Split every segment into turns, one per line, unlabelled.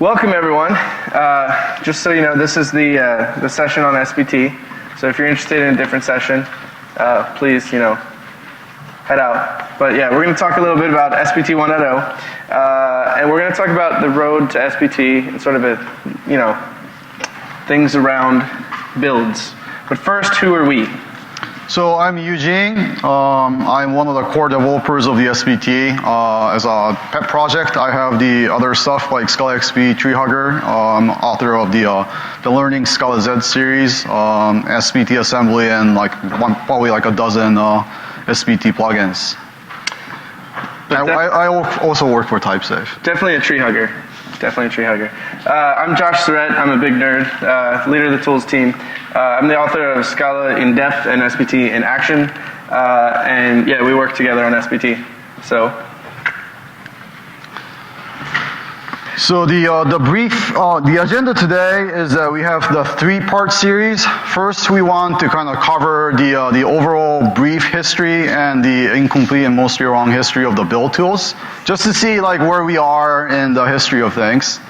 Welcome everyone. Just so you know, this is the session on SBT. So if you're interested in a different session, please, head out. But yeah, we're going to talk a little bit about SBT 1.0, and we're going to talk about the road to SBT and sort of things around builds. But first, who are we?
So I'm Eugene. I'm one of the core developers of the SBT. As a pet project, I have the other stuff like scalaxb, treehugger. I'm author of the Learning Scalaz series, SBT assembly, and probably like a dozen SBT plugins. I also work for Typesafe.
Definitely a treehugger. I'm Josh Suereth. I'm a big nerd, leader of the tools team. I'm the author of Scala In Depth and SBT in Action. And yeah, we work together on SBT.
So the agenda today is that we have the three-part series. First, we want to kind of cover the overall brief history and the incomplete and mostly wrong history of the build tools, just to see where we are in the history of things.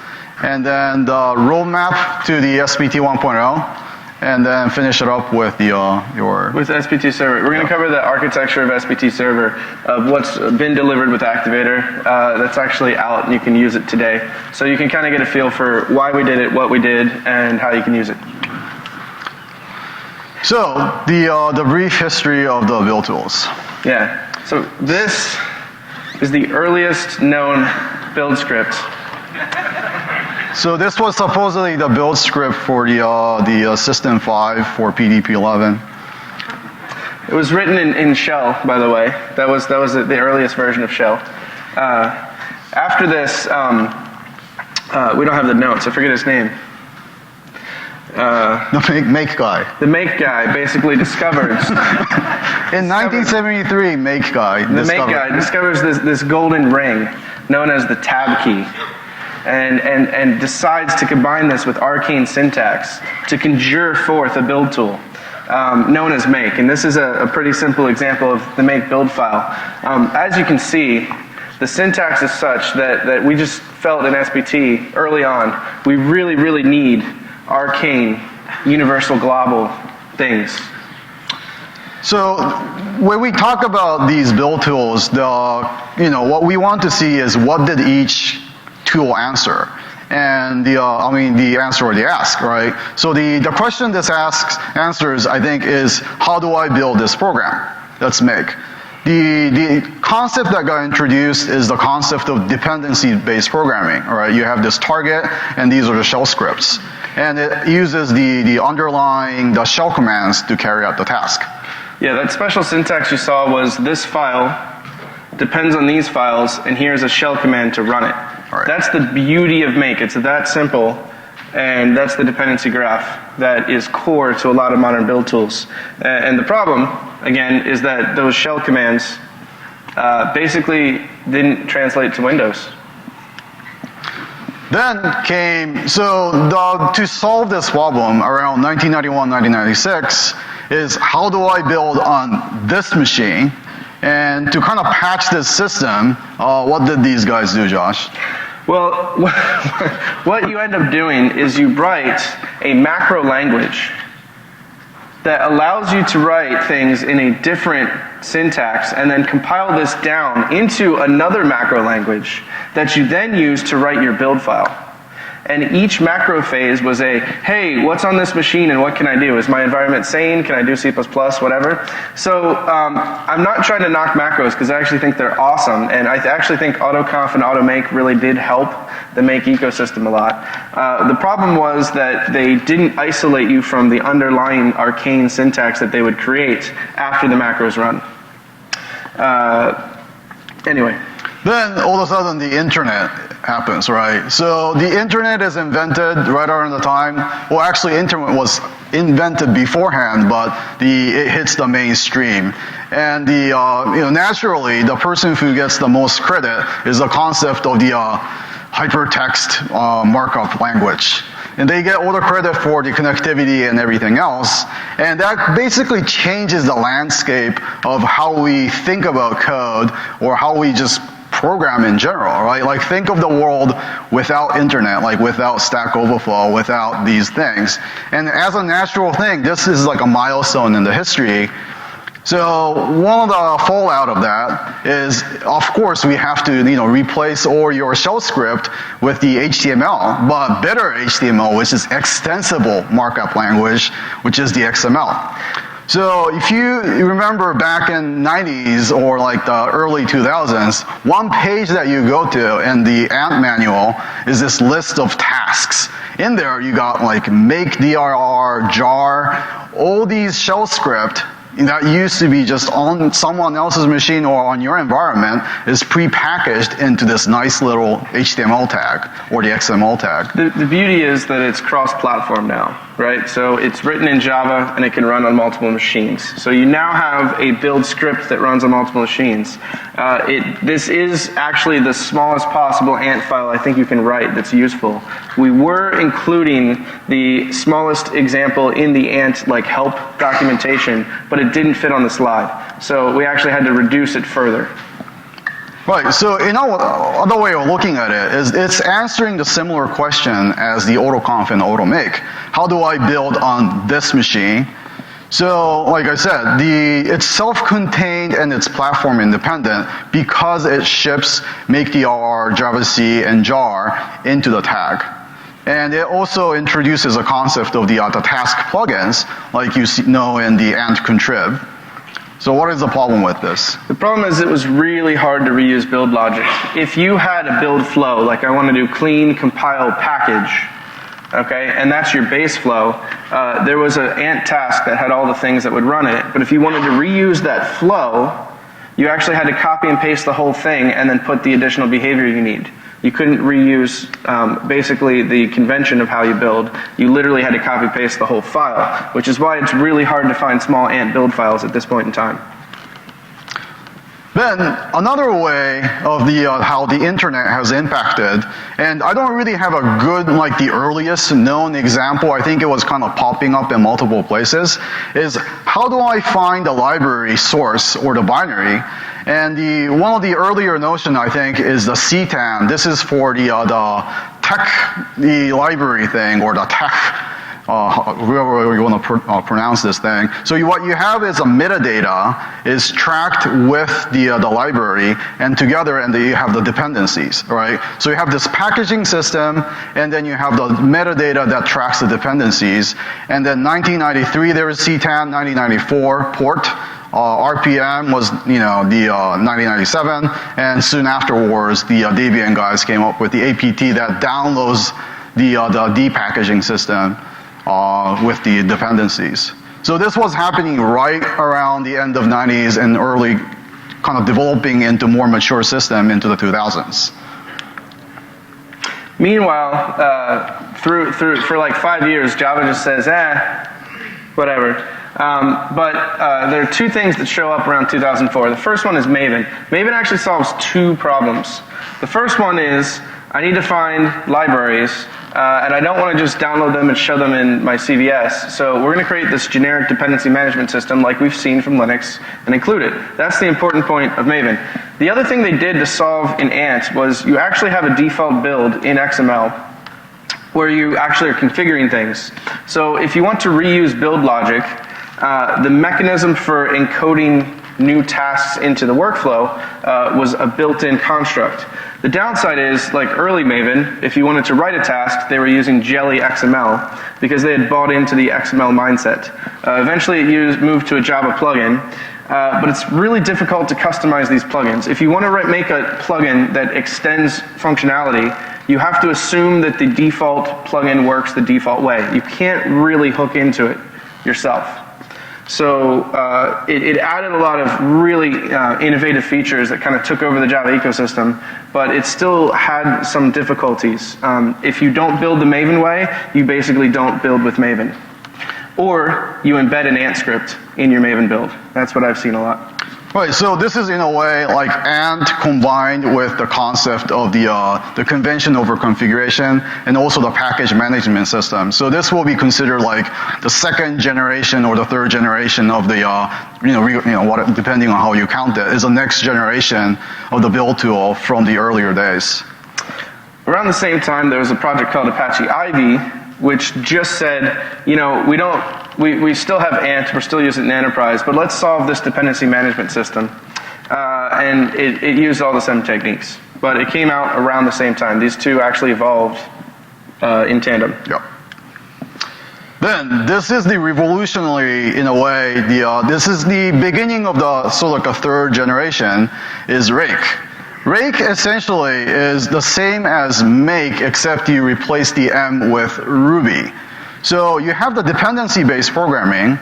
And then the roadmap to the SBT 1.0. And then finish it up with with
SBT Server. We're going to cover the architecture of SBT Server, of what's been delivered with Activator. That's actually out, and you can use it today. So you can kind of get a feel for why we did it, what we did, and how you can use it.
So the brief history of the build tools.
Yeah. So this is the earliest known build script.
So this was supposedly the build script for the System 5 for PDP-11.
It was written in Shell, by the way. That was the earliest version of Shell. After this, we don't have the notes. I forget his name.
The make guy.
The make guy basically discovered.
In 1973, make guy.
The make guy discovers this golden ring known as the tab key. And decides to combine this with arcane syntax to conjure forth a build tool known as make. And this is a pretty simple example of the make build file. As you can see, the syntax is such that we just felt in SBT early on, we really, really need arcane, universal global things.
So when we talk about these build tools, what we want to see is what did each tool answer, and the answer they ask, right? So the question this answers, I think, is how do I build this program? Let's make. The concept that got introduced is the concept of dependency-based programming, all right? You have this target, and these are the shell scripts, and it uses the underlying shell commands to carry out the task.
Yeah, that special syntax you saw was this file depends on these files, and here's a shell command to run it.
Right.
That's the beauty of make. It's that simple, and that's the dependency graph that is core to a lot of modern build tools. And the problem, again, is that those shell commands basically didn't translate to Windows.
Then came, to solve this problem around 1991, 1996, is how do I build on this machine? And to kind of patch this system, what did these guys do, Josh?
Well, what you end up doing is you write a macro language that allows you to write things in a different syntax and then compile this down into another macro language that you then use to write your build file. And each macro phase was hey, what's on this machine and what can I do? Is my environment sane? Can I do C++, whatever? So I'm not trying to knock macros because I actually think they're awesome. And I actually think autoconf and automake really did help the make ecosystem a lot. The problem was that they didn't isolate you from the underlying arcane syntax that they would create after the macros run. Anyway.
Then all of a sudden the internet happens, right? So the internet is invented right around the time, well actually internet was invented beforehand, but it hits the mainstream. And naturally the person who gets the most credit is the concept of the hypertext markup language. And they get all the credit for the connectivity and everything else. And that basically changes the landscape of how we think about code or how we just program in general, right? Like think of the world without internet, like without Stack Overflow, without these things. And as a natural thing, this is like a milestone in the history. So one of the fallout of that is, of course, we have to replace all your shell script with the HTML, but better HTML, which is extensible markup language, which is the XML. So if you remember back in 90s or like the early 2000s, one page that you go to in the ANT manual is this list of tasks. In there you got like make dir, jar, all these shell script that used to be just on someone else's machine or on your environment is pre-packaged into this nice little HTML tag or the XML tag.
The beauty is that it's cross-platform now, right? So it's written in Java and it can run on multiple machines. So you now have a build script that runs on multiple machines. This is actually the smallest possible ANT file I think you can write that's useful. We were including the smallest example in the ANT like help documentation, but it didn't fit on the slide. So we actually had to reduce it further.
Right, so another way of looking at it is it's answering the similar question as the autoconf and automake. How do I build on this machine? So, like I said, it's self-contained and it's platform independent because it ships makedir, javac, and jar into the tag. And it also introduces a concept of the task plugins, like you know in the ant contrib. So what is the problem with this?
The problem is it was really hard to reuse build logic. If you had a build flow, like I want to do clean, compile, package, okay, and that's your base flow, there was an ant task that had all the things that would run it, but if you wanted to reuse that flow, you actually had to copy and paste the whole thing and then put the additional behavior you need. You couldn't reuse basically the convention of how you build. You literally had to copy paste the whole file, which is why it's really hard to find small ant build files at this point in time.
Then another way of how the internet has impacted, and I don't really have a good, like the earliest known example, I think it was kind of popping up in multiple places, is how do I find the library source or the binary? And one of the earlier notion, I think, is the CTAN. This is for the library thing, or the tech, whoever you want to pronounce this thing. So what you have is a metadata is tracked with the library, and together, and you have the dependencies, right? So you have this packaging system, and then you have the metadata that tracks the dependencies. And then 1993 there is CTAN, 1994 port. RPM was, the 1997, and soon afterwards, the Debian guys came up with the APT that downloads the depackaging system with the dependencies. So this was happening right around the end of 90s and early, kind of developing into more mature system into the 2000s.
Meanwhile, for like 5 years, Java just says, whatever. But there are two things that show up around 2004. The first one is Maven. Maven actually solves two problems. The first one is I need to find libraries, and I don't want to just download them and show them in my CVS. So we're going to create this generic dependency management system like we've seen from Linux and include it. That's the important point of Maven. The other thing they did to solve in Ant was you actually have a default build in XML where you actually are configuring things. So if you want to reuse build logic, the mechanism for encoding new tasks into the workflow was a built-in construct. The downside is, like early Maven, if you wanted to write a task, they were using Jelly XML because they had bought into the XML mindset. Eventually it moved to a Java plugin, but it's really difficult to customize these plugins. If you want to make a plugin that extends functionality, you have to assume that the default plugin works the default way. You can't really hook into it yourself. So it added a lot of really innovative features that kind of took over the Java ecosystem, but it still had some difficulties. If you don't build the Maven way, you basically don't build with Maven. Or you embed an Ant script in your Maven build. That's what I've seen a lot.
Right, so this is in a way like Ant combined with the concept of the convention over configuration and also the package management system. So this will be considered like the second generation or the third generation of the, what, depending on how you count it, is the next generation of the build tool from the earlier days.
Around the same time, there was a project called Apache Ivy, which just said, we still have Ant, we're still using it in enterprise, but let's solve this dependency management system. And it used all the same techniques. But it came out around the same time. These two actually evolved in tandem.
Yep. Then, this is the revolutionary, in a way, this is the beginning of the sort of like a third generation, is Rake. Rake essentially is the same as make, except you replace the M with Ruby. So you have the dependency-based programming,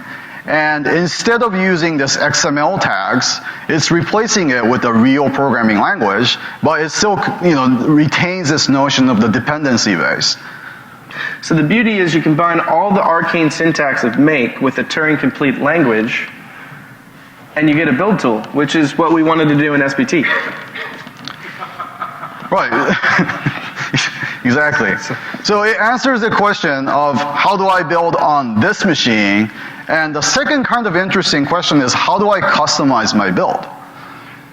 and instead of using this XML tags, it's replacing it with a real programming language, but it still, retains this notion of the dependency base.
So the beauty is you combine all the arcane syntax of make with a Turing-complete language, and you get a build tool, which is what we wanted to do in SBT.
Right. Exactly. So it answers the question of how do I build on this machine, and the second kind of interesting question is how do I customize my build?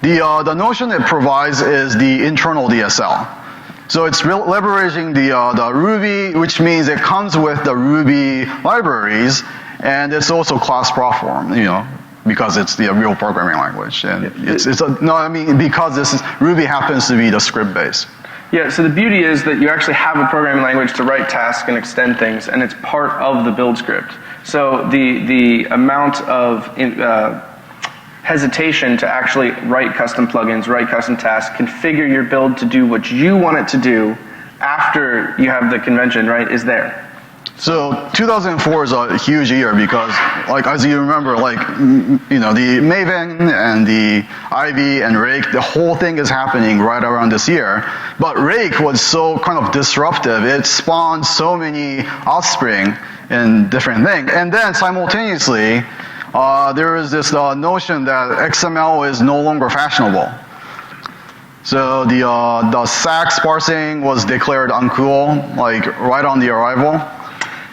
The notion it provides is the internal DSL. So it's leveraging the Ruby, which means it comes with the Ruby libraries, and it's also class platform, because it's the real programming language, and because Ruby happens to be the script base.
Yeah, so the beauty is that you actually have a programming language to write tasks and extend things, and it's part of the build script. So the amount of hesitation to actually write custom plugins, write custom tasks, configure your build to do what you want it to do after you have the convention, right, is there.
So 2004 is a huge year because, like, as you remember, like, the Maven and the Ivy and Rake, the whole thing is happening right around this year. But Rake was so kind of disruptive. It spawned so many offspring and different things. And then simultaneously, there is this notion that XML is no longer fashionable. So the SAX parsing was declared uncool, like right on the arrival.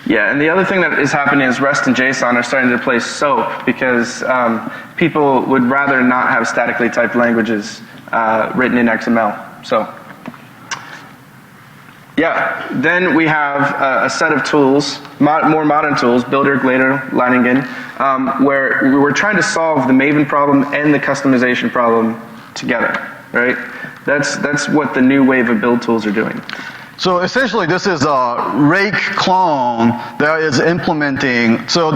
Yeah, and the other thing that is happening is REST and JSON are starting to replace SOAP because people would rather not have statically typed languages written in XML. So, yeah, then we have a set of tools, more modern tools, Builder, Glader, Leiningen, where we're trying to solve the Maven problem and the customization problem together, right? That's what the new wave of build tools are doing.
So essentially, this is a Rake clone that is implementing. So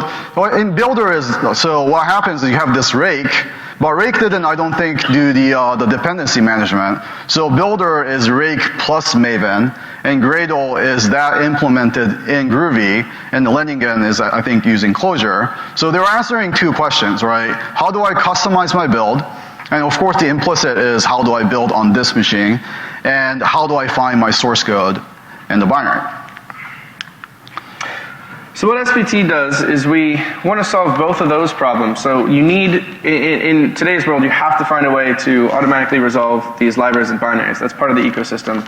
in Builder so what happens is you have this Rake, but Rake didn't, I don't think, do the dependency management. So Builder is Rake plus Maven, and Gradle is that implemented in Groovy, and the Leiningen is, I think, using Clojure. So they're answering two questions, right? How do I customize my build? And of course, the implicit is how do I build on this machine? And how do I find my source code in the binary?
So what SBT does is we want to solve both of those problems. So you need, in today's world, you have to find a way to automatically resolve these libraries and binaries. That's part of the ecosystem.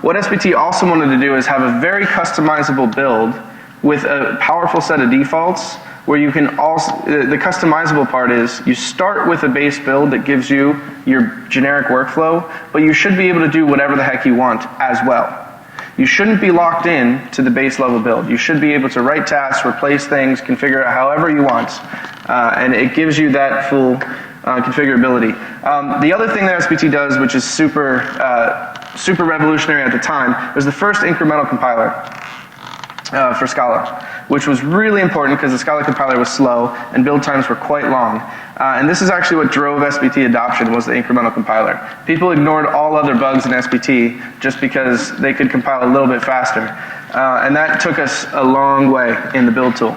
What SBT also wanted to do is have a very customizable build with a powerful set of defaults where you can also, the customizable part is you start with a base build that gives you your generic workflow, but you should be able to do whatever the heck you want as well. You shouldn't be locked in to the base level build. You should be able to write tasks, replace things, configure it however you want, and it gives you that full configurability. The other thing that SBT does, which is super revolutionary at the time, was the first incremental compiler for Scala, which was really important because the Scala compiler was slow and build times were quite long. And this is actually what drove SBT adoption, was the incremental compiler. People ignored all other bugs in SBT just because they could compile a little bit faster. And that took us a long way in the build tool.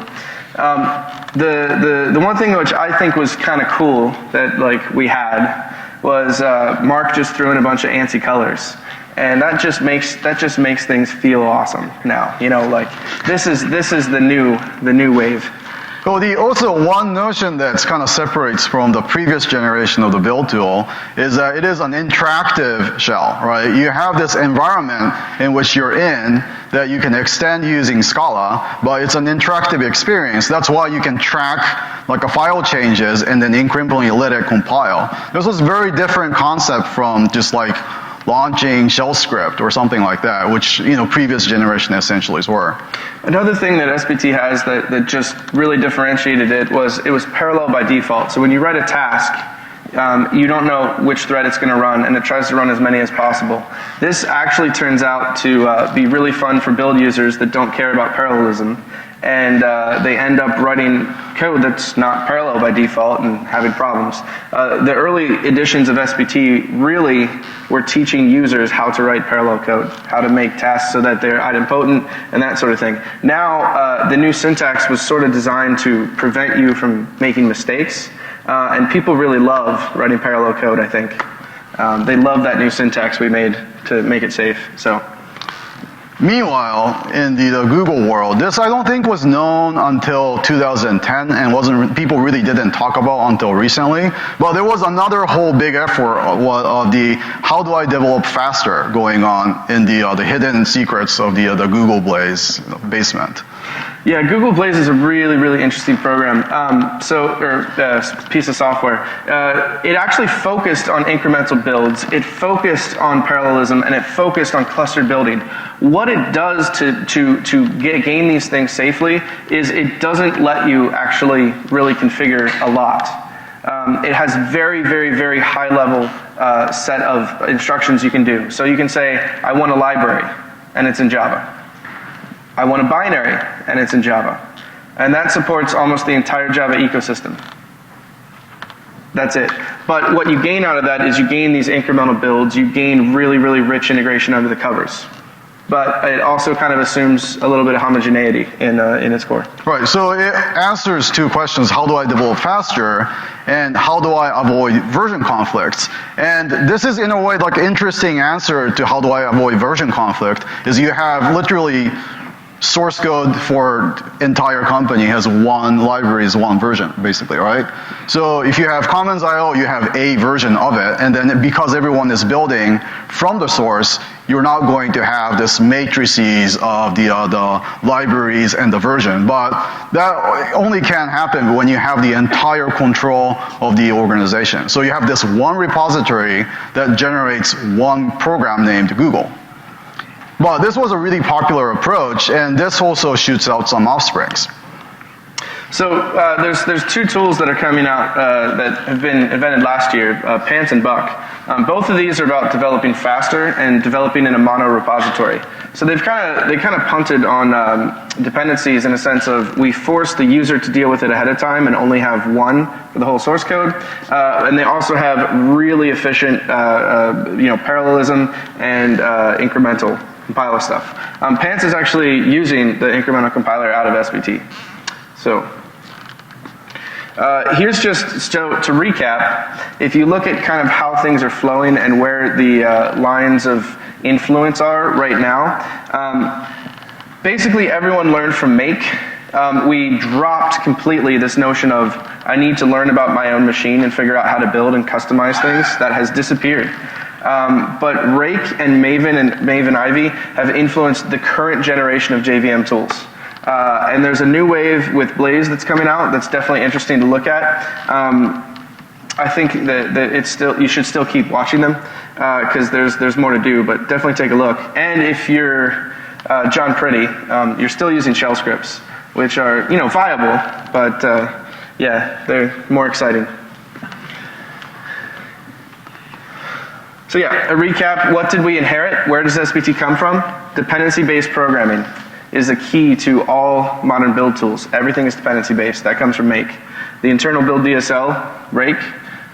The one thing which I think was kind of cool that we had was Mark just threw in a bunch of ANSI colors. And that just makes things feel awesome now. This is the new wave.
Well, also one notion that's kind of separates from the previous generation of the build tool is that it is an interactive shell, right? You have this environment in which you're in that you can extend using Scala, but it's an interactive experience. That's why you can track like a file changes and then incrementally let it compile. This was a very different concept from just like launching shell script or something like that, which previous generation assemblies were.
Another thing that SBT has that just really differentiated it was parallel by default. So when you write a task, you don't know which thread it's going to run, and it tries to run as many as possible. This actually turns out to be really fun for build users that don't care about parallelism, and they end up writing code that's not parallel by default and having problems. The early editions of SBT really were teaching users how to write parallel code, how to make tasks so that they're idempotent and that sort of thing. Now, the new syntax was sort of designed to prevent you from making mistakes, and people really love writing parallel code, I think. They love that new syntax we made to make it safe. So.
Meanwhile, in the Google world, this I don't think was known until 2010 and people really didn't talk about until recently. But there was another whole big effort of the how do I develop faster going on in the hidden secrets of the Google Blaze basement.
Yeah, Google Blaze is a really, really interesting program. Piece of software. It actually focused on incremental builds. It focused on parallelism, and it focused on clustered building. What it does to gain these things safely is it doesn't let you actually really configure a lot. It has very, very, very high level set of instructions you can do. So you can say, I want a library, and it's in Java. I want a binary, and it's in Java. And that supports almost the entire Java ecosystem. That's it. But what you gain out of that is you gain these incremental builds, you gain really, really rich integration under the covers. But it also kind of assumes a little bit of homogeneity in its core.
Right, so it answers two questions: how do I develop faster, and how do I avoid version conflicts? And this is in a way like an interesting answer to how do I avoid version conflict, is you have literally source code for entire company has one library, is one version, basically, right? So if you have Commons IO, you have a version of it, and then because everyone is building from the source, you're not going to have this matrices of the libraries and the version. But that only can happen when you have the entire control of the organization. So you have this one repository that generates one program named Google. But this was a really popular approach, and this also shoots out some offsprings.
So there's two tools that are coming out that have been invented last year, Panton Buck. Both of these are about developing faster and developing in a mono repository. So they kind of punted on dependencies in a sense of we force the user to deal with it ahead of time and only have one for the whole source code, and they also have really efficient parallelism and incremental compiler stuff. Pants is actually using the incremental compiler out of SBT. So here's just to recap. If you look at kind of how things are flowing and where the lines of influence are right now, basically everyone learned from Make. We dropped completely this notion of I need to learn about my own machine and figure out how to build and customize things. That has disappeared. But Rake and Maven Ivy have influenced the current generation of JVM tools. And there's a new wave with Blaze that's coming out that's definitely interesting to look at. I think that you should still keep watching them because there's more to do, but definitely take a look. And if you're John Pretty, you're still using shell scripts, which are viable, but yeah, they're more exciting. So yeah, a recap, what did we inherit? Where does SBT come from? Dependency-based programming is a key to all modern build tools. Everything is dependency-based. That comes from Make. The internal build DSL, Rake.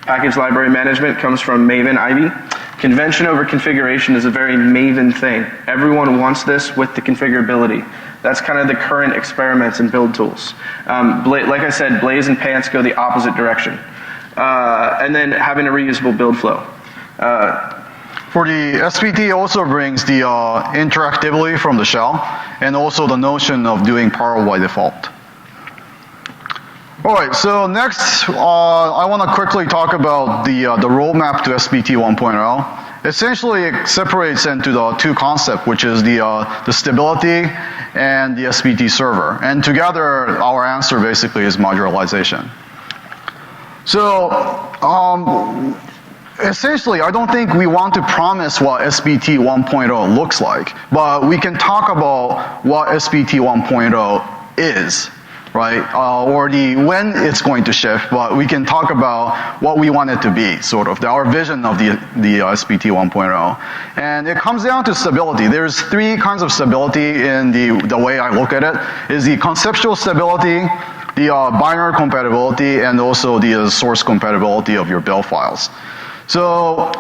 Package library management comes from Maven Ivy. Convention over configuration is a very Maven thing. Everyone wants this with the configurability. That's kind of the current experiments in build tools. Like I said, Blaze and Pants go the opposite direction. And then having a reusable build flow.
For the SBT also brings the interactivity from the shell and also the notion of doing Perl by default. All right, so next, I want to quickly talk about the roadmap to SBT 1.0. Essentially, it separates into the two concepts, which is the stability and the SBT server. And together, our answer basically is modularization. So, essentially, I don't think we want to promise what SBT 1.0 looks like, but we can talk about what SBT 1.0 is, right? Or when it's going to shift, but we can talk about what we want it to be, sort of, our vision of the SBT 1.0. And it comes down to stability. There's three kinds of stability in the way I look at it, is the conceptual stability, the binary compatibility, and also the source compatibility of your build files. So,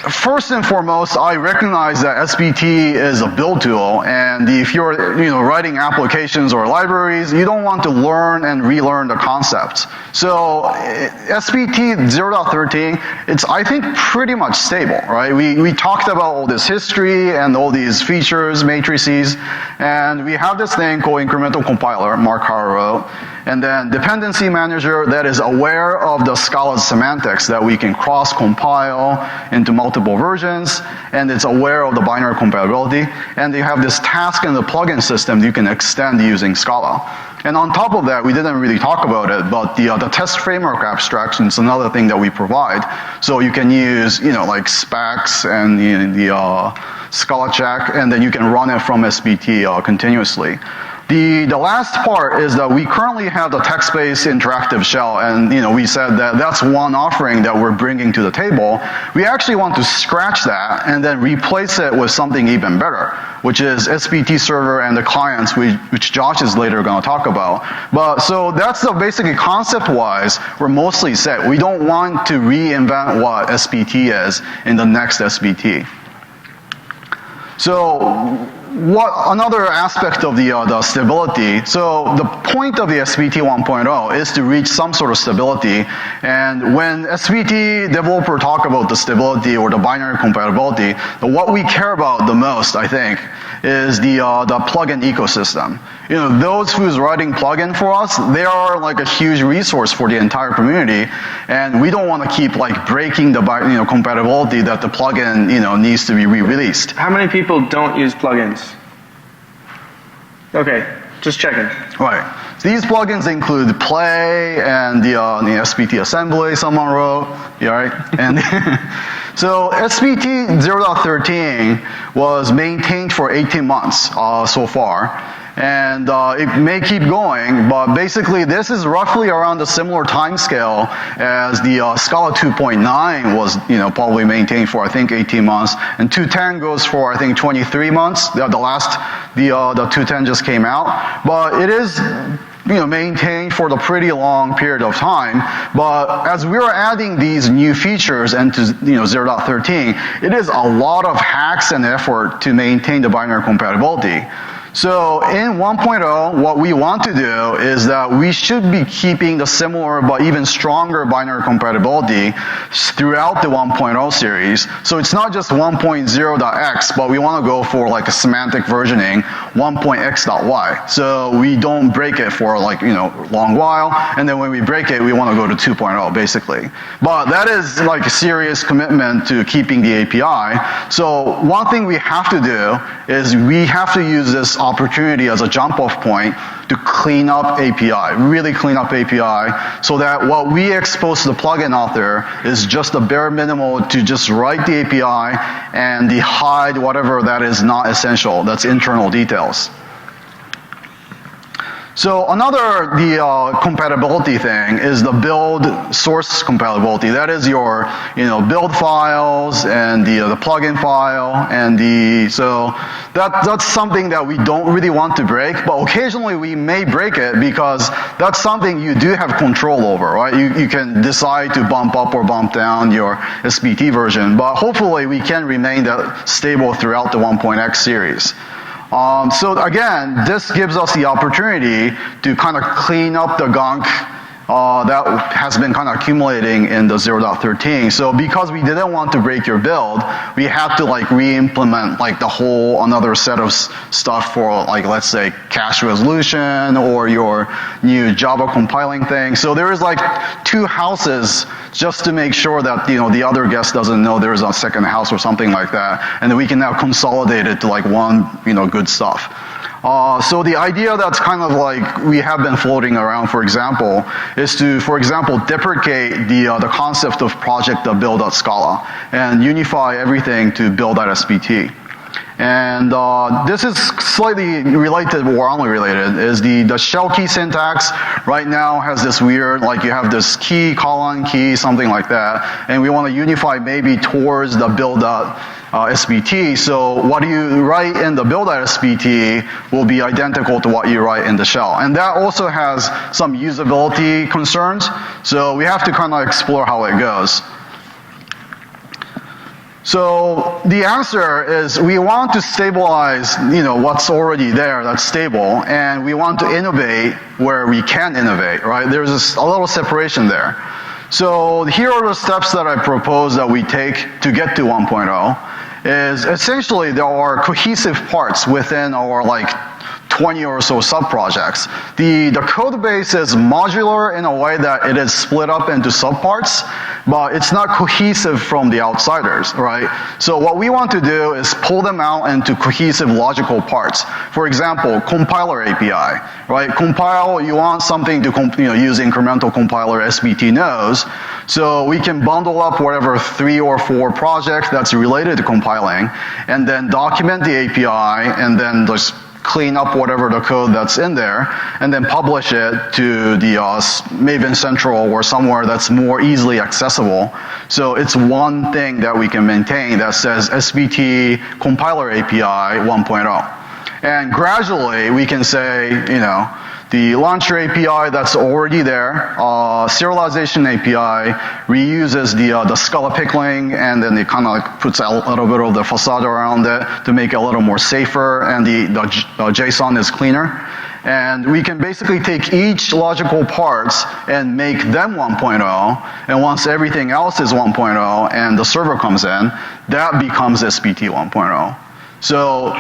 first and foremost, I recognize that SBT is a build tool, and if you're writing applications or libraries, you don't want to learn and relearn the concepts. So SBT 0.13, it's, I think, pretty much stable, right? We talked about all this history and all these features, matrices, and we have this thing called incremental compiler, Mark Hauer wrote, and then dependency manager that is aware of the Scalaz semantics that we can cross-compile into multiple versions, and it's aware of the binary compatibility, and you have this task and the plugin system you can extend using Scala. And on top of that, we didn't really talk about it, but the test framework abstraction is another thing that we provide. So you can use, like specs and the Scala check, and then you can run it from SBT continuously. The last part is that we currently have the text-based interactive shell, and we said that that's one offering that we're bringing to the table. We actually want to scratch that and then replace it with something even better, which is SBT Server and the clients, which Josh is later going to talk about. But so that's the basically concept-wise, we're mostly set. We don't want to reinvent what SBT is in the next SBT. So, another aspect of the stability, so the point of the SBT 1.0 is to reach some sort of stability, and when SBT developer talk about the stability or the binary compatibility, what we care about the most, I think, is the plugin ecosystem. Those who's writing plugin for us, they are like a huge resource for the entire community, and we don't want to keep like breaking the compatibility that the plugin needs to be re-released.
How many people don't use plugins? Okay, just checking.
Right. So these plugins include Play and the SBT assembly someone wrote. Yeah, right? And so SBT 0.13 was maintained for 18 months so far. And it may keep going, but basically this is roughly around a similar time scale as the Scala 2.9 was, probably maintained for, I think, 18 months, and 2.10 goes for, I think, 23 months. The 2.10 just came out, but it is maintained for the pretty long period of time. But as we're adding these new features into 0.13, it is a lot of hacks and effort to maintain the binary compatibility. So in 1.0, what we want to do is that we should be keeping the similar but even stronger binary compatibility throughout the 1.0 series. So it's not just 1.0.x, but we want to go for like a semantic versioning 1.x.y. So we don't break it for like, long while, and then when we break it, we want to go to 2.0 basically. But that is like a serious commitment to keeping the API. So one thing we have to do is we have to use this opportunity as a jump-off point to clean up API, really clean up API, so that what we expose to the plugin author is just the bare minimum to just write the API and hide whatever that is not essential, that's internal details. So another, compatibility thing is the build source compatibility. That is your, build files and the plugin file and so that's something that we don't really want to break, but occasionally we may break it because that's something you do have control over, right? You can decide to bump up or bump down your SBT version, but hopefully we can remain that stable throughout the 1.x series. So again, this gives us the opportunity to kind of clean up the gunk that has been kind of accumulating in the 0.13. So because we didn't want to break your build, we had to like re-implement like the whole another set of stuff for like, let's say, cache resolution or your new Java compiling thing. So there is like 2 houses just to make sure that, you know, the other guest doesn't know there is a second house or something like that. And then we can now consolidate it to like one, you know, good stuff. So the idea that's kind of like we have been floating around, for example, is to, for example, deprecate the concept of project.build.scala and unify everything to Buildout SBT. And this is slightly related or only related, is the shell key syntax right now has this weird, like you have this key, colon, key, something like that, and we want to unify maybe towards the Buildout SBT, so what you write in the Buildout SBT will be identical to what you write in the shell. And that also has some usability concerns, so we have to kind of explore how it goes. So the answer is we want to stabilize, you know, what's already there that's stable, and we want to innovate where we can innovate, right? There's a little separation there. So here are the steps that I propose that we take to get to 1.0. Is essentially there are cohesive parts within our like 20 or so sub-projects. The code base is modular in a way that it is split up into subparts, but it's not cohesive from the outsiders, right? So what we want to do is pull them out into cohesive logical parts. For example, compiler API, right? Compile, you want something to use incremental compiler SBT knows, so we can bundle up whatever 3 or 4 projects that's related to compiling, and then document the API, and then just clean up whatever the code that's in there, and then publish it to the Maven Central or somewhere that's more easily accessible. So it's one thing that we can maintain that says SBT compiler API 1.0. And gradually we can say, you know, the launcher API that's already there, serialization API reuses the Scala pickling, and then it kind of like puts a little bit of the facade around it to make it a little more safer, and the JSON is cleaner. And we can basically take each logical parts and make them 1.0, and once everything else is 1.0 and the server comes in, that becomes SBT 1.0. So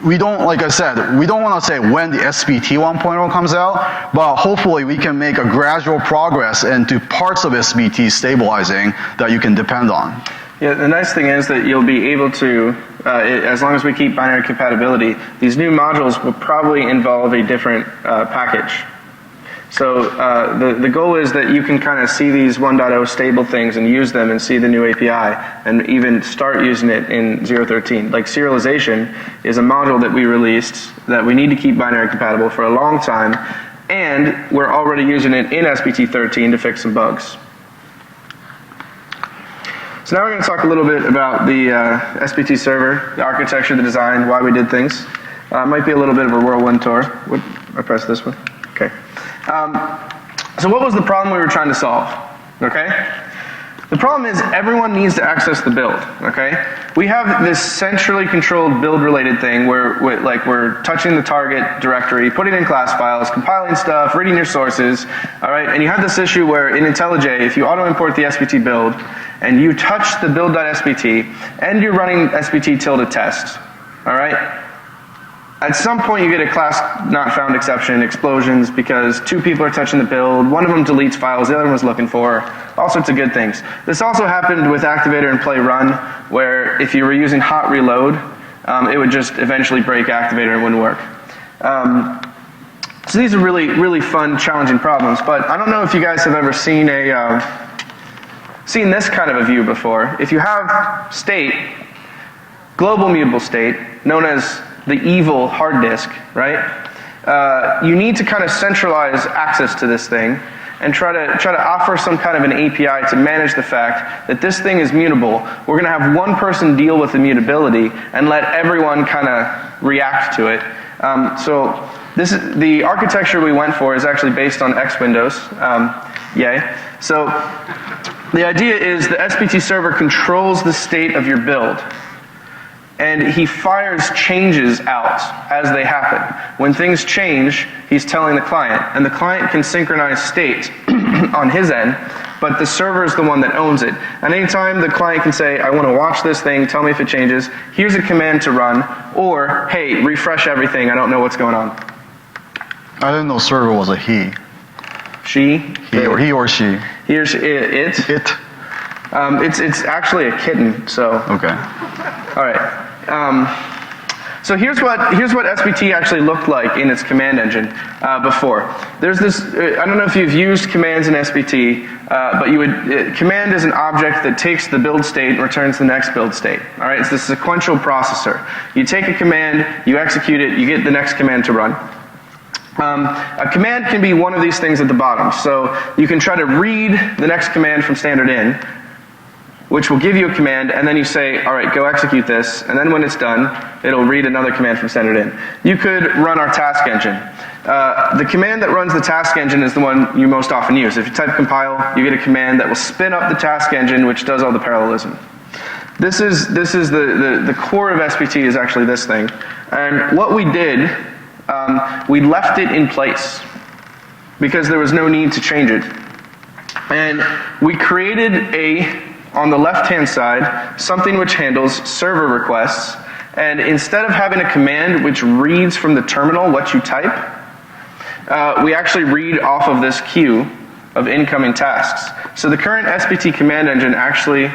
we don't, like I said, we don't want to say when the SBT 1.0 comes out, but hopefully we can make a gradual progress into parts of SBT stabilizing that you can depend on.
Yeah, the nice thing is that you'll be able to, as long as we keep binary compatibility, these new modules will probably involve a different package. So the goal is that you can kind of see these 1.0 stable things and use them and see the new API and even start using it in 0.13. Like serialization is a module that we released that we need to keep binary compatible for a long time, and we're already using it in SBT 13 to fix some bugs. So now we're going to talk a little bit about the SBT server, the architecture, the design, why we did things. It might be a little bit of a whirlwind tour. Would I press this one? Okay. So what was the problem we were trying to solve? Okay? The problem is everyone needs to access the build. Okay? We have this centrally controlled build-related thing where we're touching the target directory, putting in class files, compiling stuff, reading your sources. All right? And you have this issue where in IntelliJ, if you auto-import the SBT build and you touch the build.sbt and you're running SBT tilde test, all right? At some point you get a class not found exception, explosions, because 2 people are touching the build, one of them deletes files, the other one was looking for, all sorts of good things. This also happened with activator and play run, where if you were using hot reload, it would just eventually break activator and wouldn't work. So these are really, really fun, challenging problems, but I don't know if you guys have ever seen seen this kind of a view before. If you have state, global mutable state, known as the evil hard disk, right? You need to kind of centralize access to this thing and try to offer some kind of an API to manage the fact that this thing is mutable. We're going to have one person deal with the mutability and let everyone kind of react to it. So the architecture we went for is actually based on X Windows. Yay. So the idea is the SBT server controls the state of your build. and he fires changes out as they happen. When things change, he's telling the client, and the client can synchronize state on his end, but the server is the one that owns it. And anytime the client can say, I want to watch this thing, tell me if it changes, here's a command to run, or, hey, refresh everything, I don't know what's going on.
I didn't know server was a he.
She?
He or she.
He or she, it?
It.
It's actually a kitten, so.
Okay.
All right. So here's what SBT actually looked like in its command engine before. There's this, I don't know if you've used commands in SBT, but command is an object that takes the build state and returns the next build state. All right, it's the sequential processor. You take a command, you execute it, you get the next command to run. A command can be one of these things at the bottom. So you can try to read the next command from standard in, which will give you a command, and then you say, all right, go execute this, and then when it's done, it'll read another command from standard in. You could run our task engine. The command that runs the task engine is the one you most often use. If you type compile, you get a command that will spin up the task engine, which does all the parallelism. This is the core of SBT is actually this thing. And what we did, we left it in place because there was no need to change it. And we created on the left-hand side, something which handles server requests. And instead of having a command which reads from the terminal what you type, we actually read off of this queue of incoming tasks. So the current SBT command engine actually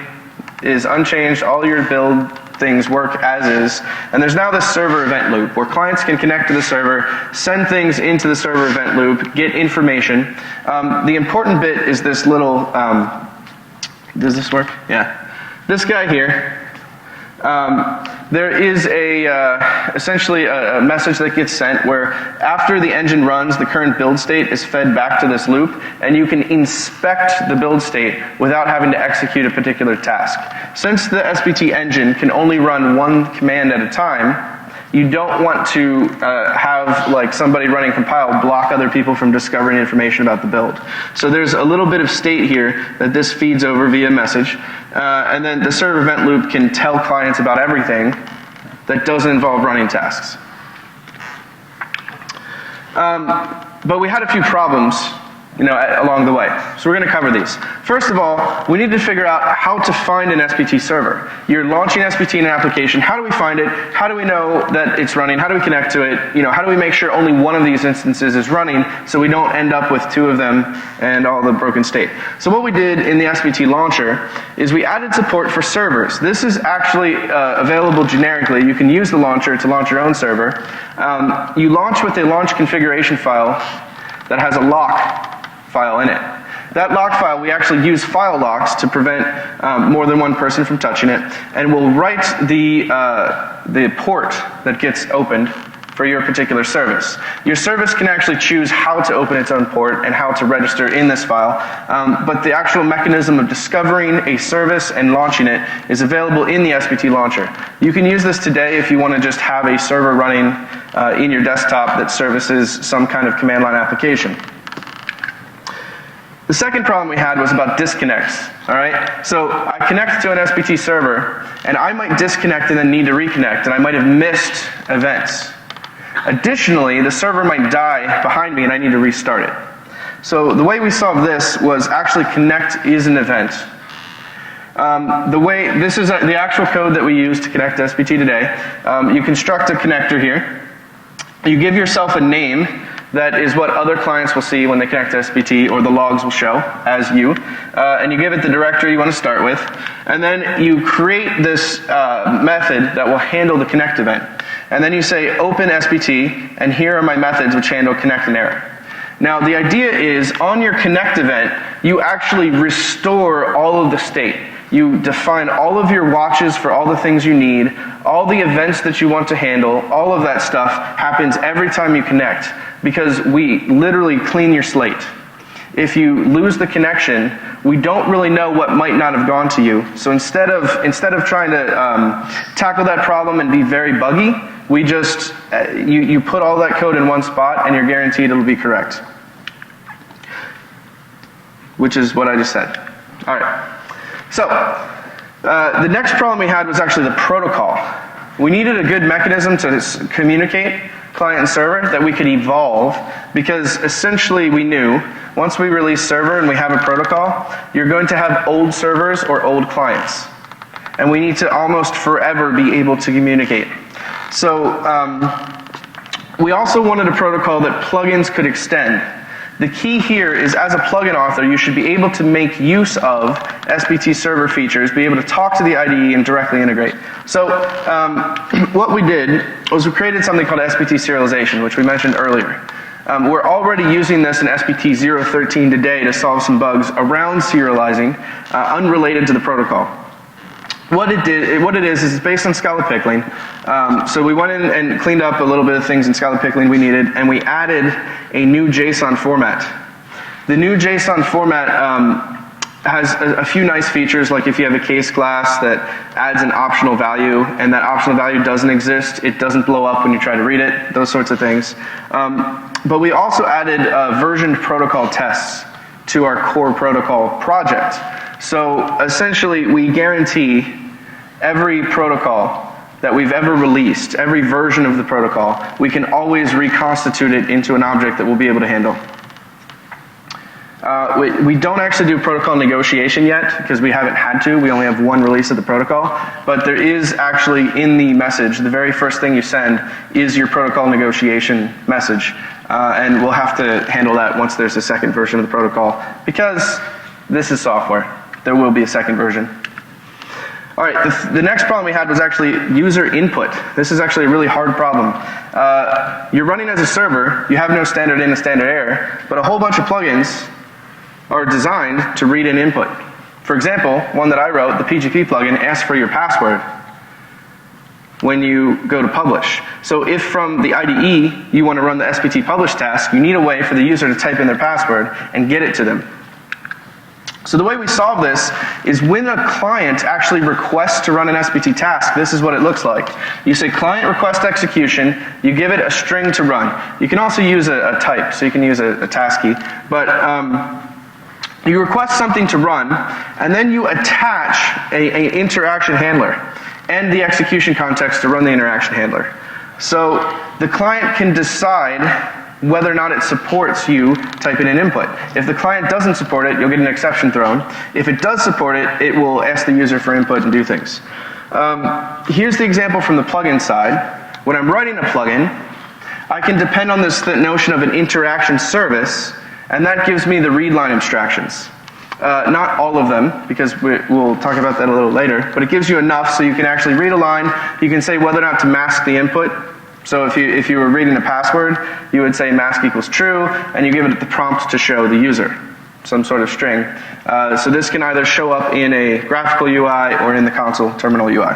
is unchanged. All your build things work as is. And there's now this server event loop where clients can connect to the server, send things into the server event loop, get information. The important bit is this little, does this work? Yeah. This guy here, there is essentially a message that gets sent where after the engine runs, the current build state is fed back to this loop, and you can inspect the build state without having to execute a particular task. Since the SBT engine can only run one command at a time, you don't want to have like somebody running compile block other people from discovering information about the build. So there's a little bit of state here that this feeds over via message, and then the server event loop can tell clients about everything that doesn't involve running tasks. But we had a few problems along the way. So we're going to cover these. First of all, we need to figure out how to find an SBT server. You're launching SBT in an application. How do we find it? How do we know that it's running? How do we connect to it? How do we make sure only one of these instances is running so we don't end up with two of them and all the broken state? So what we did in the SBT launcher is we added support for servers. This is actually available generically. You can use the launcher to launch your own server. You launch with a launch configuration file that has a lock file in it. That lock file, we actually use file locks to prevent more than one person from touching it, and we'll write the port that gets opened for your particular service. Your service can actually choose how to open its own port and how to register in this file, but the actual mechanism of discovering a service and launching it is available in the SBT launcher. You can use this today if you want to just have a server running in your desktop that services some kind of command line application. The second problem we had was about disconnects, all right? So I connect to an SBT server, and I might disconnect and then need to reconnect, and I might have missed events. Additionally, the server might die behind me, and I need to restart it. So the way we solved this was actually connect is an event. This is the actual code that we use to connect to SBT today. You construct a connector here. You give yourself a name. That is what other clients will see when they connect to SBT, or the logs will show as you. And you give it the directory you want to start with. And then you create this method that will handle the connect event. And then you say open SBT, and here are my methods which handle connect and error. Now the idea is on your connect event, you actually restore all of the state. You define all of your watches for all the things you need, all the events that you want to handle, all of that stuff happens every time you connect, because we literally clean your slate. If you lose the connection, we don't really know what might not have gone to you. So instead of trying to tackle that problem and be very buggy, we just, you put all that code in one spot and you're guaranteed it'll be correct. Which is what I just said. All right. So, the next problem we had was actually the protocol We needed a good mechanism to communicate client and server that we could evolve, because essentially we knew once we release server and we have a protocol, you're going to have old servers or old clients. And we need to almost forever be able to communicate. So we also wanted a protocol that plugins could extend. The key here is, as a plugin author, you should be able to make use of SBT Server features, be able to talk to the IDE and directly integrate. So what we did was we created something called SBT serialization, which we mentioned earlier. We're already using this in SBT 0.13 today to solve some bugs around serializing, unrelated to the protocol. What it is it's based on Scala pickling. So we went in and cleaned up a little bit of things in Scala pickling we needed, and we added a new JSON format. The new JSON format has a few nice features, like if you have a case class that adds an optional value, and that optional value doesn't exist, it doesn't blow up when you try to read it, those sorts of things. But we also added versioned protocol tests to our core protocol project. So essentially, we guarantee every protocol that we've ever released, every version of the protocol, we can always reconstitute it into an object that we'll be able to handle. We don't actually do protocol negotiation yet, because we haven't had to. We only have one release of the protocol. But there is actually in the message, the very first thing you send is your protocol negotiation message. And we'll have to handle that once there's a second version of the protocol, because this is software. There will be a second version. All right, the next problem we had was actually user input. This is actually a really hard problem. You're running as a server, you have no standard in and standard error, but a whole bunch of plugins are designed to read in input. For example, one that I wrote, the PGP plugin, asks for your password when you go to publish. So if from the IDE you want to run the SBT publish task, you need a way for the user to type in their password and get it to them. So the way we solve this is when a client actually requests to run an SBT task, this is what it looks like. You say client request execution, you give it a string to run. You can also use a type, so you can use a task key. But you request something to run, and then you attach an interaction handler and the execution context to run the interaction handler. So the client can decide whether or not it supports you typing in input. If the client doesn't support it, you'll get an exception thrown. If it does support it, it will ask the user for input and do things. Here's the example from the plugin side. When I'm writing a plugin, I can depend on this notion of an interaction service, and that gives me the read line abstractions. Not all of them, because we'll talk about that a little later, but it gives you enough so you can actually read a line. You can say whether or not to mask the input. So if you were reading a password, you would say mask equals true, and you give it the prompt to show the user some sort of string. So this can either show up in a graphical UI or in the console terminal UI.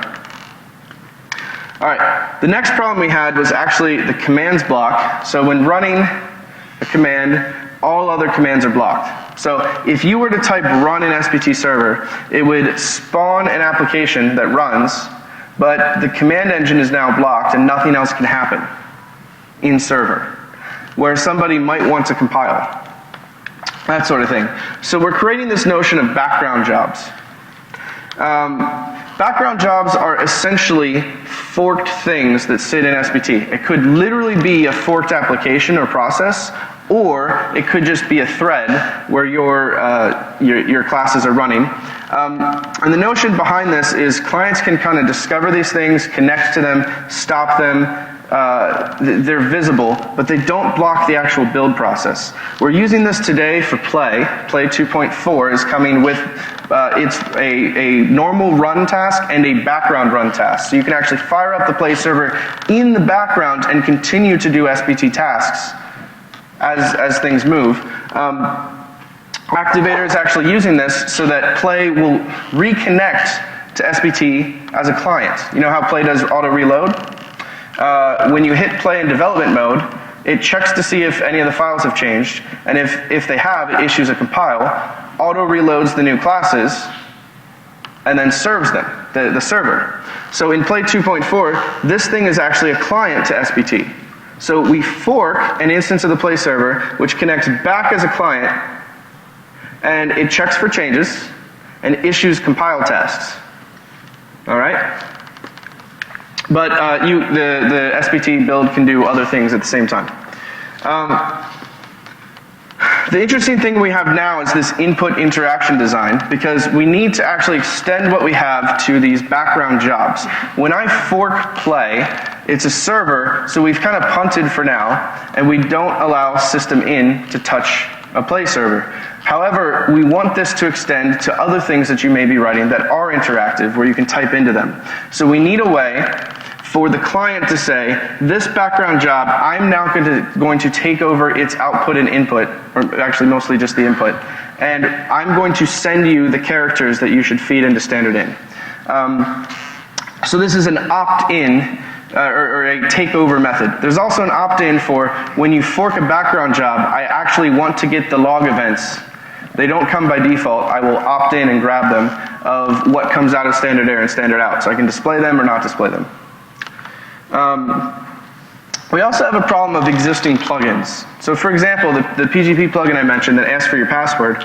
All right, the next problem we had was actually the commands block. So when running a command, all other commands are blocked. So if you were to type run in SBT Server, it would spawn an application that runs, but the command engine is now blocked and nothing else can happen in server, where somebody might want to compile. That sort of thing. So we're creating this notion of background jobs. Background jobs are essentially forked things that sit in SBT. It could literally be a forked application or process, or it could just be a thread where your classes are running. And the notion behind this is clients can kind of discover these things, connect to them, stop them. They're visible, but they don't block the actual build process. We're using this today for Play. Play 2.4 is coming with, it's a normal run task and a background run task. So you can actually fire up the Play server in the background and continue to do SBT tasks as things move. Activator is actually using this so that Play will reconnect to SBT as a client. You know how Play does auto reload? When you hit Play in development mode, it checks to see if any of the files have changed, and if they have, it issues a compile, auto reloads the new classes, and then serves them, the server. So in Play 2.4, this thing is actually a client to SBT. So we fork an instance of the Play server, which connects back as a client, and it checks for changes and issues compile tests. All right? But the SBT build can do other things at the same time. The interesting thing we have now is this input interaction design, because we need to actually extend what we have to these background jobs. When I fork play, it's a server, so we've kind of punted for now, and we don't allow system in to touch a play server. However, we want this to extend to other things that you may be writing that are interactive, where you can type into them. So we need a way for the client to say, this background job, I'm now going to take over its output and input, or actually mostly just the input, and I'm going to send you the characters that you should feed into standard in. So this is an opt-in, or a takeover method. There's also an opt-in for when you fork a background job, I actually want to get the log events. They don't come by default. I will opt in and grab them of what comes out of standard in and standard out, so I can display them or not display them. We also have a problem of existing plugins. So for example, the PGP plugin I mentioned that asks for your password,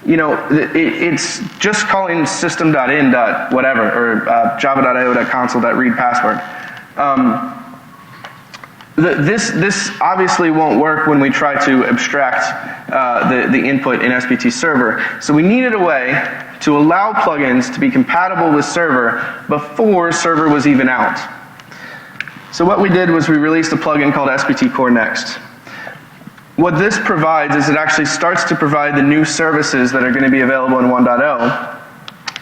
you know, it's just calling system.in.whatever, or java.io.console.read password. This obviously won't work when we try to abstract the input in SBT Server. So we needed a way to allow plugins to be compatible with Server before Server was even out. So what we did was we released a plugin called SBTCore Next. What this provides is it actually starts to provide the new services that are going to be available in 1.0,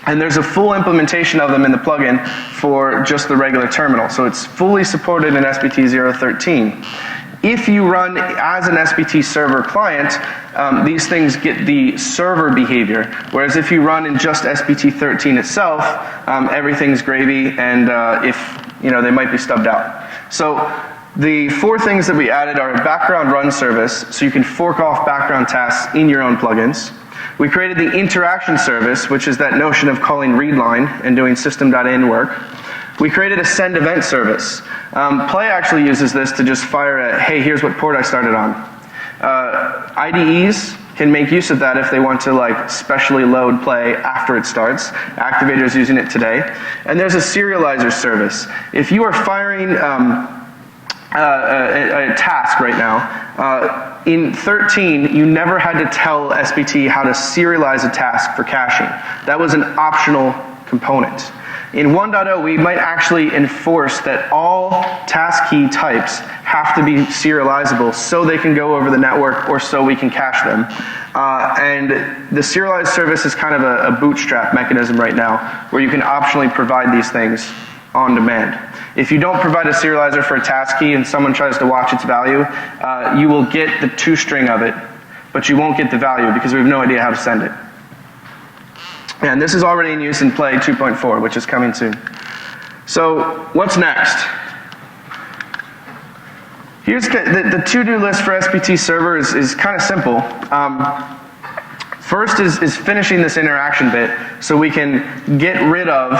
and there's a full implementation of them in the plugin for just the regular terminal. So it's fully supported in SBT 0.13. If you run as an SBT Server client, these things get the server behavior, whereas if you run in just SBT 13 itself, everything's gravy, and they might be stubbed out. So the 4 things that we added are a background run service, so you can fork off background tasks in your own plugins. We created the interaction service, which is that notion of calling readline and doing system.in work. We created a send event service. Play actually uses this to just fire a, hey, here's what port I started on. IDEs can make use of that if they want to like specially load play after it starts. Activator is using it today. And there's a serializer service. If you are firing a task right now, in 13 you never had to tell SBT how to serialize a task for caching. That was an optional component. In 1.0 we might actually enforce that all task key types have to be serializable so they can go over the network or so we can cache them. And the serialized service is kind of a bootstrap mechanism right now where you can optionally provide these things on demand. If you don't provide a serializer for a task key and someone tries to watch its value, you will get the toString of it, but you won't get the value because we have no idea how to send it. And this is already in use in Play 2.4, which is coming soon. So what's next? Here's the to-do list for SBT Server is kind of simple. First is finishing this interaction bit so we can get rid of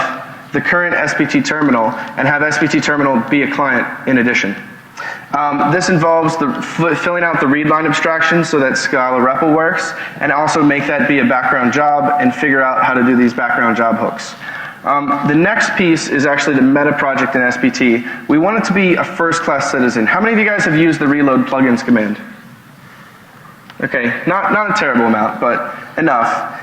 the current SBT terminal and have SBT terminal be a client in addition. This involves filling out the readline abstraction so that Scala REPL works, and also make that be a background job and figure out how to do these background job hooks. The next piece is actually the meta project in SBT. We want it to be a first-class citizen. How many of you guys have used the reload plugins command? Okay, not a terrible amount, but enough.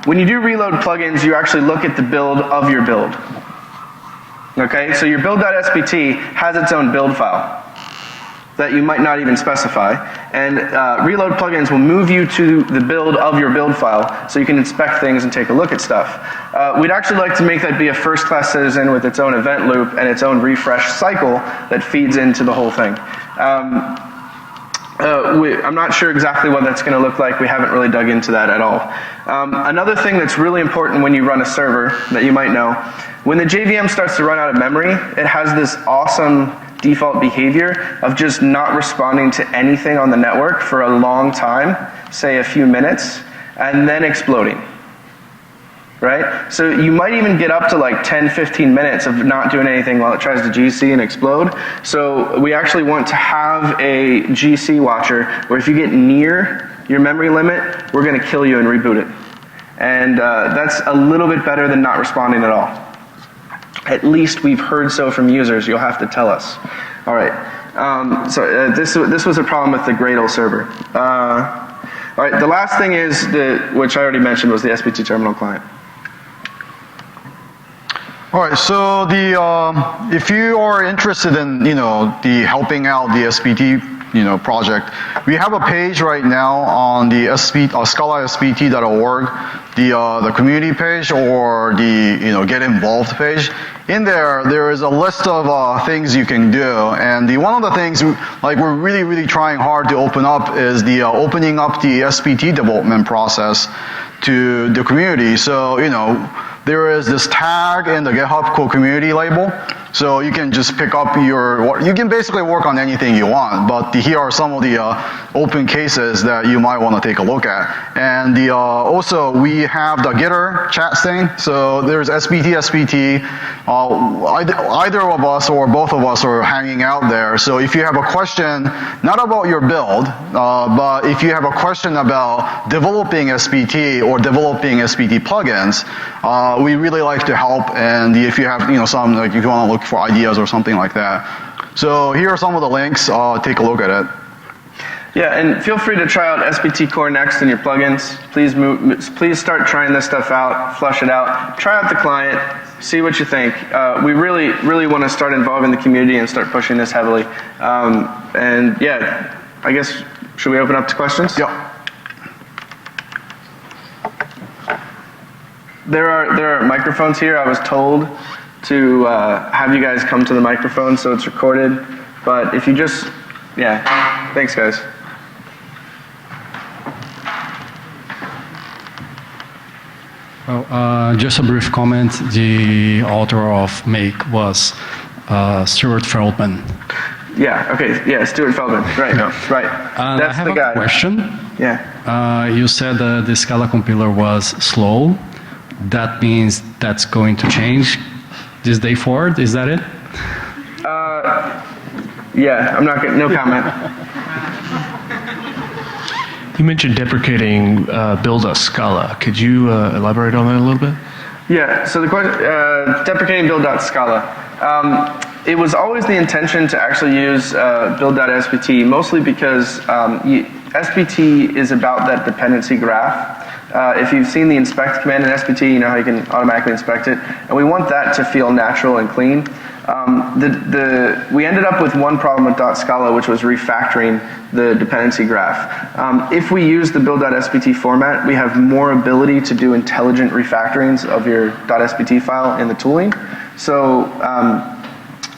When you do reload plugins, you actually look at the build of your build. Okay, so your build.sbt has its own build file that you might not even specify, and reload plugins will move you to the build of your build file so you can inspect things and take a look at stuff. We'd actually like to make that be a first-class citizen with its own event loop and its own refresh cycle that feeds into the whole thing. I'm not sure exactly what that's going to look like. We haven't really dug into that at all. Another thing that's really important when you run a server that you might know, when the JVM starts to run out of memory, it has this awesome default behavior of just not responding to anything on the network for a long time, say a few minutes, and then exploding. Right? So you might even get up to like 10, 15 minutes of not doing anything while it tries to GC and explode. So we actually want to have a GC watcher where if you get near your memory limit, we're going to kill you and reboot it. And that's a little bit better than not responding at all. At least we've heard so from users. You'll have to tell us. All right. This was a problem with the Gradle server. All right, the last thing is, which I already mentioned, was the SBT terminal client.
All right, so if you are interested in, the helping out the SBT, project, we have a page right now on the scalaxb.org, the community page, or the, get involved page. In there is a list of things you can do, and one of the things we're really trying hard to open up is the opening up the SBT development process to the community. So there is this tag in the GitHub Code Community label, so you can just pick up you can basically work on anything you want, but here are some of the open cases that you might want to take a look at. And also we have the Gitter chat thing, so there's SBT, either of us or both of us are hanging out there. So if you have a question, not about your build, but if you have a question about developing SBT or developing SBT plugins, we really like to help, and if you have some, if you want to look for ideas or something like that. So here are some of the links. Take a look at it.
Yeah, and feel free to try out SBTCore next in your plugins. Please start trying this stuff out, flush it out, try out the client, see what you think. We really want to start involving the community and start pushing this heavily. And yeah, I guess, should we open up to questions?
Yeah.
There are microphones here. I was told to have you guys come to the microphone so it's recorded. But if you just, yeah, thanks guys.
Well, just a brief comment. The author of Make was Stuart Feldman.
Yeah, okay, yeah, Stuart Feldman, right,
Yeah.
right. That's
I have
the guy.
a question.
Yeah.
You said the Scala compiler was slow. That means that's going to change this day forward, is that it?
Yeah, I'm not getting, no comment.
You mentioned deprecating Buildout.scala. Could you elaborate on that a little bit?
Yeah, so the question, deprecating Build.scala. It was always the intention to actually use Build.sbt, mostly because SBT is about that dependency graph. If you've seen the inspect command in SBT, you know how you can automatically inspect it, and we want that to feel natural and clean. We ended up with one problem with .scala, which was refactoring the dependency graph. If we use the build.sbt format, we have more ability to do intelligent refactorings of your .sbt file in the tooling. So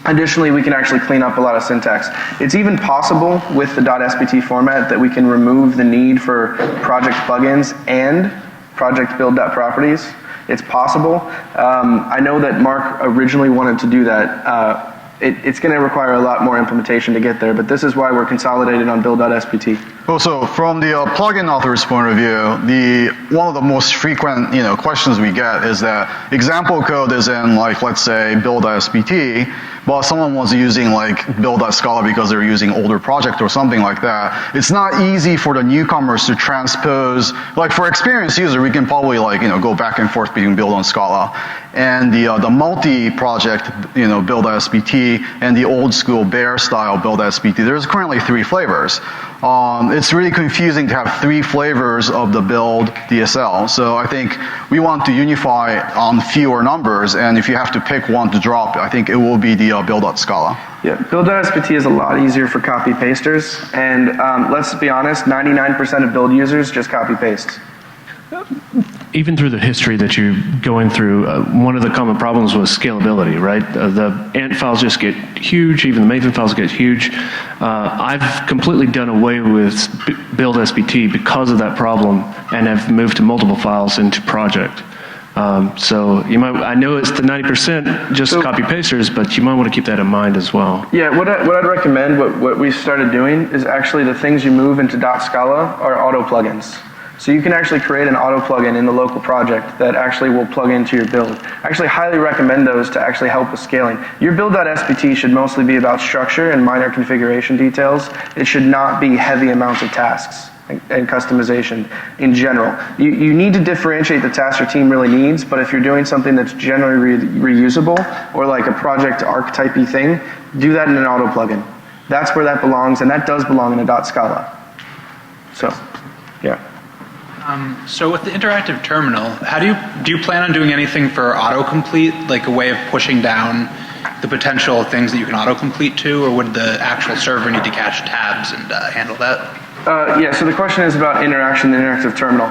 additionally, we can actually clean up a lot of syntax. It's even possible with the .sbt format that we can remove the need for project plugins and project build.properties. It's possible. I know that Mark originally wanted to do that. It's going to require a lot more implementation to get there, but this is why we're consolidated on build.sbt.
Also, from the plugin author's point of view, one of the most frequent questions we get is that example code is in, like, let's say build.sbt, but someone was using like build.scala because they're using older project or something like that. It's not easy for the newcomers to transpose. Like for experienced user, we can probably go back and forth between build on Scala and the multi-project build.sbt and the old school bare style build.sbt. There's currently 3 flavors. It's really confusing to have 3 flavors of the build DSL. So I think we want to unify on fewer numbers, and if you have to pick one to drop, I think it will be the build.scala.
Yeah, build.sbt is a lot easier for copy pasters, and let's be honest, 99% of build users just copy paste.
Even through the history that you're going through, one of the common problems was scalability, right? The ANT files just get huge, even the Maven files get huge. I've completely done away with build SBT because of that problem and have moved to multiple files into project. So you might, I know it's the 90% just copy pasters, but you might want to keep that in mind as well.
Yeah, what I'd recommend, what we started doing is actually the things you move into .scala are auto plugins. So you can actually create an auto plugin in the local project that actually will plug into your build. I actually highly recommend those to actually help with scaling. Your Buildout.SBT should mostly be about structure and minor configuration details. It should not be heavy amounts of tasks and customization in general. You need to differentiate the tasks your team really needs, but if you're doing something that's generally reusable or like a project archetype-y thing, do that in an auto plugin. That's where that belongs, and that does belong in a .scala. So, yeah.
So with the interactive terminal, how do you plan on doing anything for autocomplete, like a way of pushing down the potential things that you can autocomplete to, or would the actual server need to catch tabs and handle that?
Yeah, so the question is about interaction, the interactive terminal.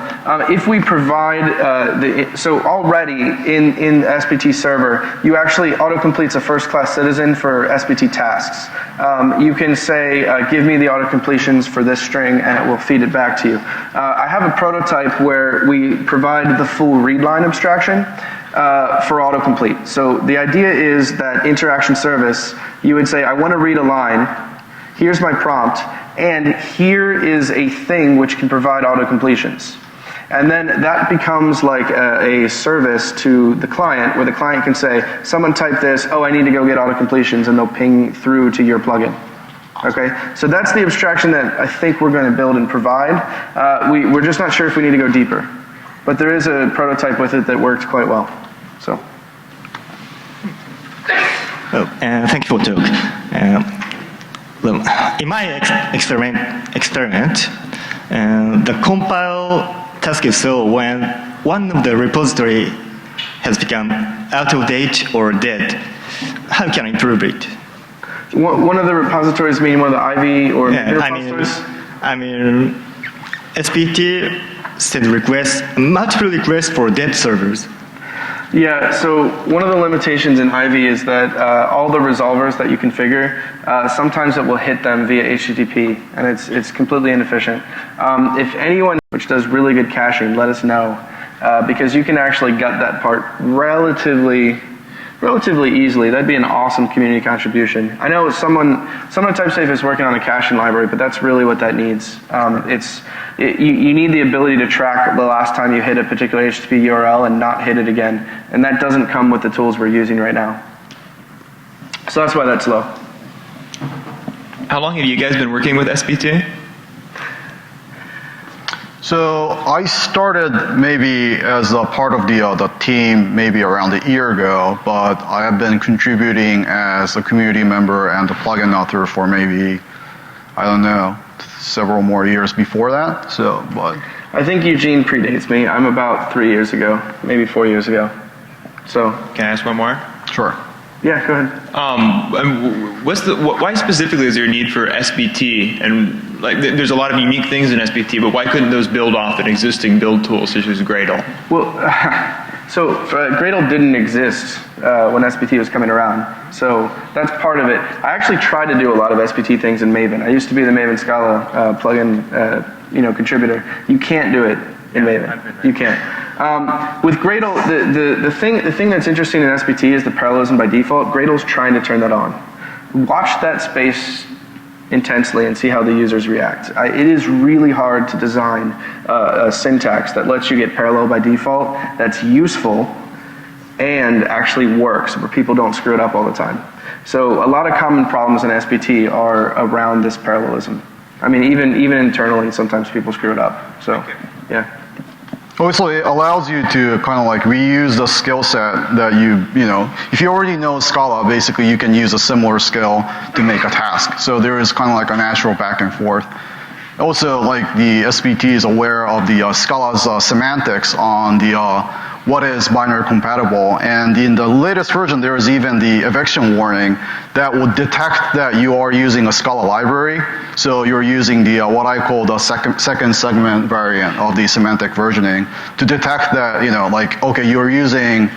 If we provide, so already in SBT Server, you actually autocompletes a first-class citizen for SBT tasks. You can say, give me the autocompletions for this string, and it will feed it back to you. I have a prototype where we provide the full readline abstraction for autocomplete. So the idea is that interaction service, you would say, I want to read a line, here's my prompt, and here is a thing which can provide auto-completions. And then that becomes like a service to the client, where the client can say, someone type this, oh, I need to go get auto-completions, and they'll ping through to your plugin. Okay, so that's the abstraction that I think we're going to build and provide. We're just not sure if we need to go deeper. But there is a prototype with it that worked quite well. So.
Oh, thank you for the talk. In my experiment, the compile task is slow when one of the repository has become out of date or dead. How can I improve it?
One of the repositories, meaning one of the Ivy or repositories?
I mean, SBT send requests, multiple requests for dead servers.
Yeah, so one of the limitations in Ivy is that all the resolvers that you configure, sometimes it will hit them via HTTP, and it's completely inefficient. If anyone which does really good caching, let us know, because you can actually gut that part relatively easily. That'd be an awesome community contribution. I know someone at Typesafe is working on a caching library, but that's really what that needs. You need the ability to track the last time you hit a particular HTTP URL and not hit it again, and that doesn't come with the tools we're using right now. So that's why that's low.
How long have you guys been working with SBT?
So I started maybe as a part of the team maybe around a year ago, but I have been contributing as a community member and a plugin author for maybe, I don't know, several more years before that. So, but
I think Eugene predates me. I'm about 3 years ago, maybe 4 years ago. So.
Can I ask one more?
sure.
Yeah, go ahead.
Why specifically is there a need for SBT? And like, there's a lot of unique things in SBT, but why couldn't those build off an existing build tool such as Gradle?
Well, so Gradle didn't exist when SBT was coming around. So that's part of it. I actually tried to do a lot of SBT things in Maven. I used to be the Maven Scala plugin contributor. You can't do it in Maven. You can't. With Gradle, the thing that's interesting in SBT is the parallelism by default. Gradle's trying to turn that on. Watch that space intensely and see how the users react. It is really hard to design a syntax that lets you get parallel by default, that's useful and actually works, where people don't screw it up all the time. So a lot of common problems in SBT are around this parallelism. I mean, even internally, sometimes people screw it up. So, yeah.
Also, it allows you to kind of like reuse the skill set that if you already know Scala, basically you can use a similar skill to make a task. So there is kind of like a natural back and forth. Also, like the SBT is aware of the Scala's semantics on the what is binary compatible, and in the latest version there is even the eviction warning that will detect that you are using a Scala library. So you're using the what I call the second segment variant of the semantic versioning to detect that okay, you're using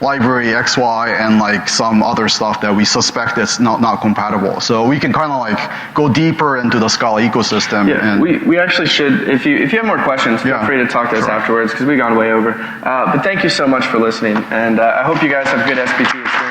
library XY and like some other stuff that we suspect it's not compatible. So we can kind of like go deeper into the Scala ecosystem.
Yeah, and we actually should, if you have more questions, feel free to talk to us afterwards because we've gone way over. But thank you so much for listening, and I hope you guys have good SBT experience.